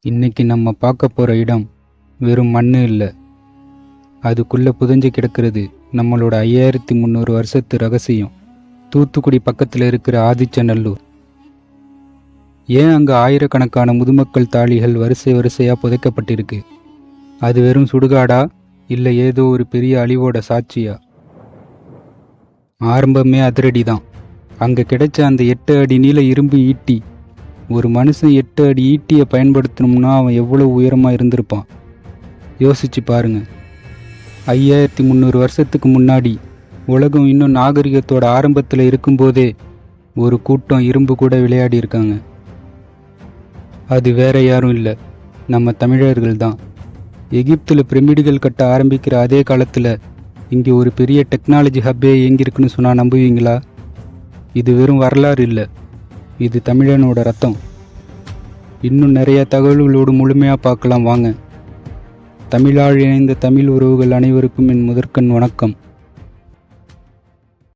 இன்னைக்கு நம்ம பார்க்க போகிற இடம் வெறும் மண் இல்லை, அதுக்குள்ளே புதைஞ்சு கிடக்கிறது நம்மளோட 5300 வருஷத்து ரகசியம். தூத்துக்குடி பக்கத்தில் இருக்கிற ஆதிச்சநல்லூர். ஏன் அங்கே ஆயிரக்கணக்கான முதுமக்கள் தாழிகள் வரிசை வரிசையாக புதைக்கப்பட்டிருக்கு? அது வெறும் சுடுகாடா, இல்லை ஏதோ ஒரு பெரிய அழிவோட சாட்சியா? ஆரம்பமே அதிரடி தான். அங்கே கிடைச்ச அந்த 8 அடி நீள இரும்பு ஈட்டி. ஒரு மனுஷன் 8 அடி ஈட்டியை பயன்படுத்தணும்னா அவன் எவ்வளோ உயரமாக இருந்திருப்பான் யோசிச்சு பாருங்க. 5300 வருஷத்துக்கு முன்னாடி உலகம் இன்னும் நாகரிகத்தோட ஆரம்பத்தில் இருக்கும்போதே ஒரு கூட்டம் இரும்பு கூட விளையாடி இருக்காங்க. அது வேற யாரும் இல்லை, நம்ம தமிழர்கள் தான். எகிப்தில் பிரமிடுகள் கட்ட ஆரம்பிக்கிற அதே காலத்தில் இங்கே ஒரு பெரிய டெக்னாலஜி ஹப்பே இயங்கியிருக்குன்னு சொன்னால் நம்புவீங்களா? இது வெறும் வரலாறு இல்லை, இது தமிழனோட ரத்தம். இன்னும் நிறைய தகவல்களோடு முழுமையாக பார்க்கலாம் வாங்க. தமிழால் இணைந்த தமிழ் உறவுகள் அனைவருக்கும் என் முதற்கண் வணக்கம்.